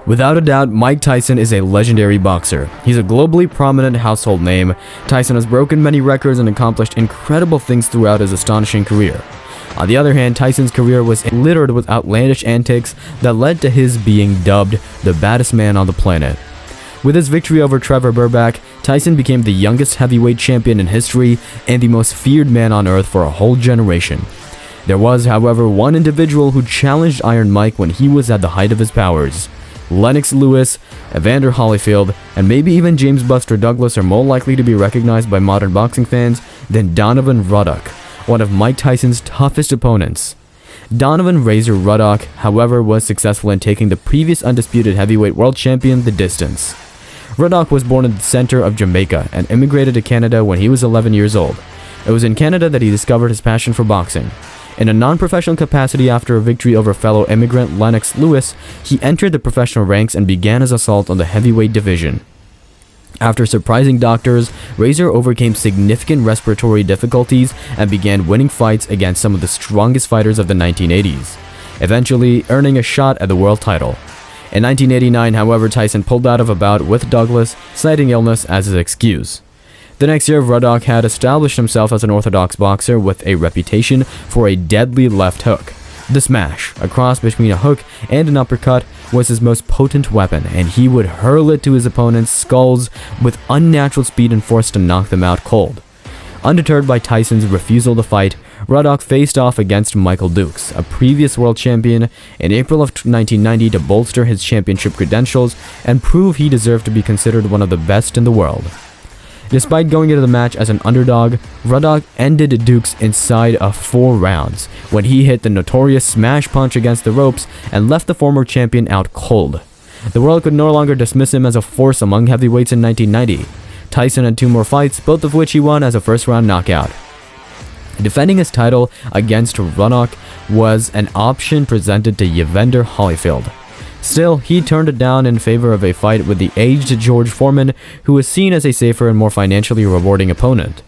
Without a doubt, Mike Tyson is a legendary boxer. He's a globally prominent household name. Tyson has broken many records and accomplished incredible things throughout his astonishing career. On the other hand, Tyson's career was littered with outlandish antics that led to his being dubbed the baddest man on the planet. With his victory over Trevor Berbick, Tyson became the youngest heavyweight champion in history and the most feared man on earth for a whole generation. There was, however, one individual who challenged Iron Mike when he was at the height of his powers. Lennox Lewis, Evander Holyfield, and maybe even James Buster Douglas are more likely to be recognized by modern boxing fans than Donovan Ruddock, one of Mike Tyson's toughest opponents. Donovan Razor Ruddock, however, was successful in taking the previous undisputed heavyweight world champion the distance. Ruddock was born in the center of Jamaica and immigrated to Canada when he was 11 years old. It was in Canada that he discovered his passion for boxing. In a non-professional capacity after a victory over fellow immigrant Lennox Lewis, he entered the professional ranks and began his assault on the heavyweight division. After surprising doctors, Razor overcame significant respiratory difficulties and began winning fights against some of the strongest fighters of the 1980s, eventually earning a shot at the world title. In 1989, however, Tyson pulled out of a bout with Douglas, citing illness as his excuse. The next year, Ruddock had established himself as an orthodox boxer with a reputation for a deadly left hook. The smash, a cross between a hook and an uppercut, was his most potent weapon, and he would hurl it to his opponent's skulls with unnatural speed and force to knock them out cold. Undeterred by Tyson's refusal to fight, Ruddock faced off against Michael Dukes, a previous world champion, in April of 1990 to bolster his championship credentials and prove he deserved to be considered one of the best in the world. Despite going into the match as an underdog, Ruddock ended Dukes inside of 4 rounds when he hit the notorious smash punch against the ropes and left the former champion out cold. The world could no longer dismiss him as a force among heavyweights in 1990. Tyson had 2 more fights, both of which he won as a first-round knockout. Defending his title against Ruddock was an option presented to Evander Holyfield. Still, he turned it down in favor of a fight with the aged George Foreman, who was seen as a safer and more financially rewarding opponent.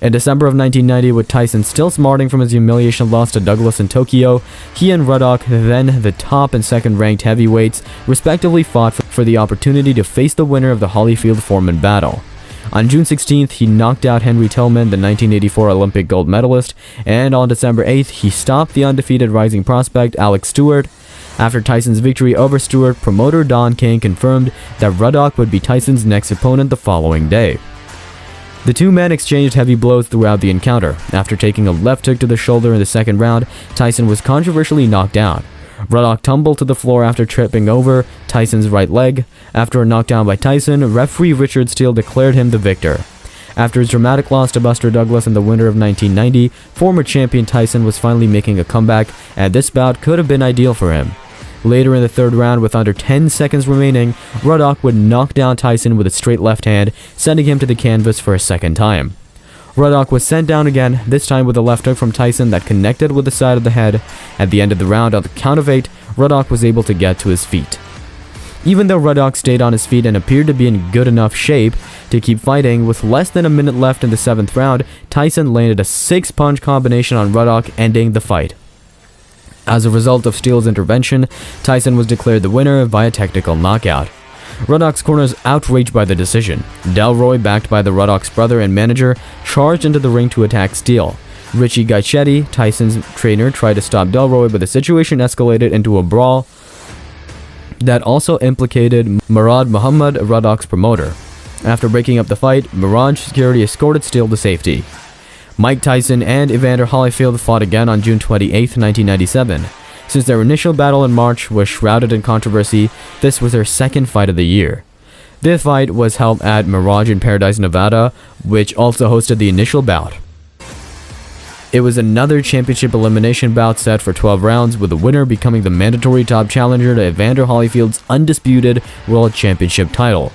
In December of 1990, with Tyson still smarting from his humiliation loss to Douglas in Tokyo, he and Ruddock, then the top and second-ranked heavyweights, respectively fought for the opportunity to face the winner of the Holyfield-Foreman battle. On June 16th, he knocked out Henry Tillman, the 1984 Olympic gold medalist, and on December 8th, he stopped the undefeated rising prospect Alex Stewart. After Tyson's victory over Stewart, promoter Don King confirmed that Ruddock would be Tyson's next opponent the following day. The 2 men exchanged heavy blows throughout the encounter. After taking a left hook to the shoulder in the second round, Tyson was controversially knocked down. Ruddock tumbled to the floor after tripping over Tyson's right leg. After a knockdown by Tyson, referee Richard Steele declared him the victor. After his dramatic loss to Buster Douglas in the winter of 1990, former champion Tyson was finally making a comeback, and this bout could have been ideal for him. Later in the third round, with under 10 seconds remaining, Ruddock would knock down Tyson with a straight left hand, sending him to the canvas for a second time. Ruddock was sent down again, this time with a left hook from Tyson that connected with the side of the head. At the end of the round, on the count of 8, Ruddock was able to get to his feet. Even though Ruddock stayed on his feet and appeared to be in good enough shape to keep fighting, with less than a minute left in the 7th round, Tyson landed a 6-punch combination on Ruddock, ending the fight. As a result of Steele's intervention, Tyson was declared the winner via technical knockout. Ruddock's corners outraged by the decision. Delroy, backed by the Ruddock's brother and manager, charged into the ring to attack Steele. Richie Gaichetti, Tyson's trainer, tried to stop Delroy, but the situation escalated into a brawl that also implicated Murad Muhammad, Ruddock's promoter. After breaking up the fight, Mirage security escorted Steele to safety. Mike Tyson and Evander Holyfield fought again on June 28, 1997. Since their initial battle in March was shrouded in controversy, this was their second fight of the year. This fight was held at Mirage in Paradise, Nevada, which also hosted the initial bout. It was another championship elimination bout set for 12 rounds, with the winner becoming the mandatory top challenger to Evander Holyfield's undisputed world championship title.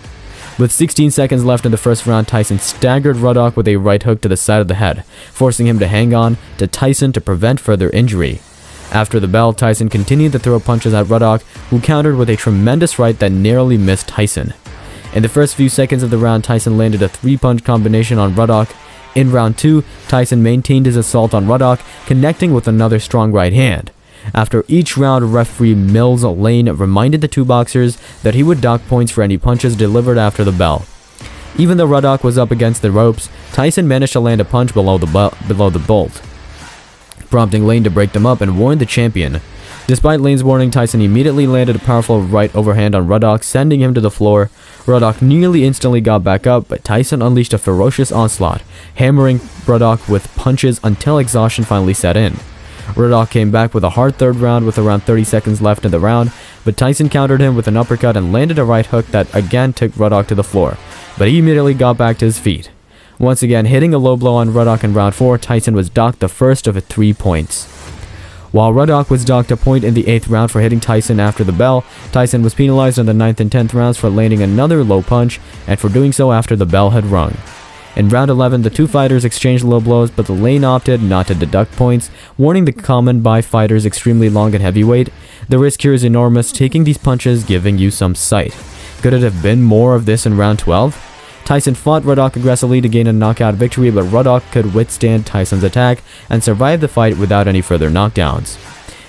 With 16 seconds left in the first round, Tyson staggered Ruddock with a right hook to the side of the head, forcing him to hang on to Tyson to prevent further injury. After the bell, Tyson continued to throw punches at Ruddock, who countered with a tremendous right that narrowly missed Tyson. In the first few seconds of the round, Tyson landed a 3-punch combination on Ruddock. In round 2, Tyson maintained his assault on Ruddock, connecting with another strong right hand. After each round, referee Mills Lane reminded the two boxers that he would dock points for any punches delivered after the bell. Even though Ruddock was up against the ropes, Tyson managed to land a punch below the bolt, prompting Lane to break them up and warn the champion. Despite Lane's warning, Tyson immediately landed a powerful right overhand on Ruddock, sending him to the floor. Ruddock nearly instantly got back up, but Tyson unleashed a ferocious onslaught, hammering Ruddock with punches until exhaustion finally set in. Ruddock came back with a hard third round with around 30 seconds left in the round, but Tyson countered him with an uppercut and landed a right hook that again took Ruddock to the floor, but he immediately got back to his feet. Once again, hitting a low blow on Ruddock in round 4, Tyson was docked the first of 3 points. While Ruddock was docked a point in the 8th round for hitting Tyson after the bell, Tyson was penalized in the 9th and 10th rounds for landing another low punch, and for doing so after the bell had rung. In round 11, the two fighters exchanged low blows, but the Lane opted not to deduct points, warning the common by fighters extremely long and heavyweight. The risk here is enormous, taking these punches giving you some sight. Could it have been more of this in round 12? Tyson fought Ruddock aggressively to gain a knockout victory, but Ruddock could withstand Tyson's attack and survive the fight without any further knockdowns.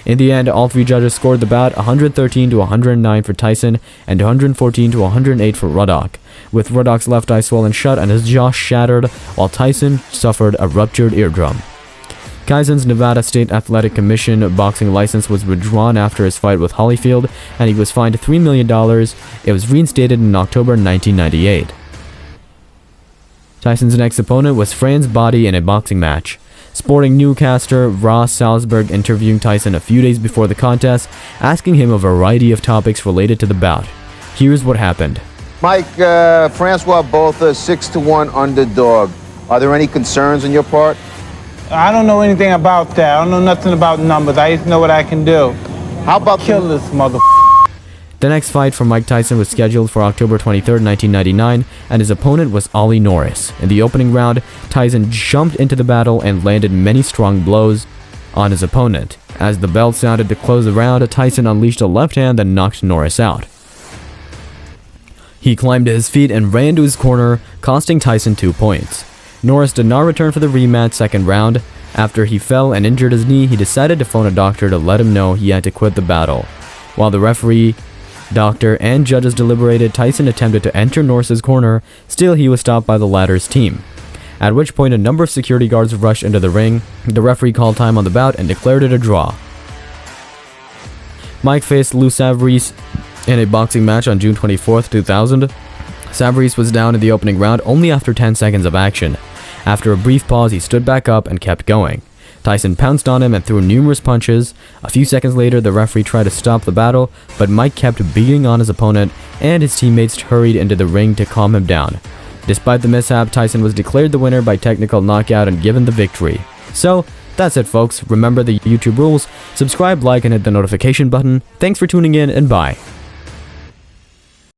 In the end, all 3 judges scored the bout 113 to 109 for Tyson and 114 to 108 for Ruddock, with Ruddock's left eye swollen shut and his jaw shattered, while Tyson suffered a ruptured eardrum. Tyson's Nevada State Athletic Commission boxing license was withdrawn after his fight with Holyfield, and he was fined $3 million. It was reinstated in October 1998. Tyson's next opponent was Franz Body in a boxing match. Sporting newscaster Ross Salzberg interviewing Tyson a few days before the contest, asking him a variety of topics related to the bout. Here's what happened. Mike, Francois both a 6-1 underdog. Are there any concerns on your part? I don't know anything about that. I don't know nothing about numbers. I just know what I can do. How about kill this mother? The next fight for Mike Tyson was scheduled for October 23, 1999, and his opponent was Ollie Norris. In the opening round, Tyson jumped into the battle and landed many strong blows on his opponent. As the bell sounded to close the round, Tyson unleashed a left hand that knocked Norris out. He climbed to his feet and ran to his corner, costing Tyson 2 points. Norris did not return for the rematch second round. After he fell and injured his knee, he decided to phone a doctor to let him know he had to quit the battle. While the referee, doctor, and judges deliberated, Tyson attempted to enter Norris's corner. Still, he was stopped by the latter's team, at which point a number of security guards rushed into the ring. The referee called time on the bout and declared it a draw. Mike faced Lou Savarese in a boxing match on June 24, 2000. Savarese was down in the opening round only after 10 seconds of action. After a brief pause, he stood back up and kept going. Tyson pounced on him and threw numerous punches. A few seconds later, the referee tried to stop the battle, but Mike kept beating on his opponent, and his teammates hurried into the ring to calm him down. Despite the mishap, Tyson was declared the winner by technical knockout and given the victory. So, that's it folks. Remember the YouTube rules. Subscribe, like, and hit the notification button. Thanks for tuning in, and bye.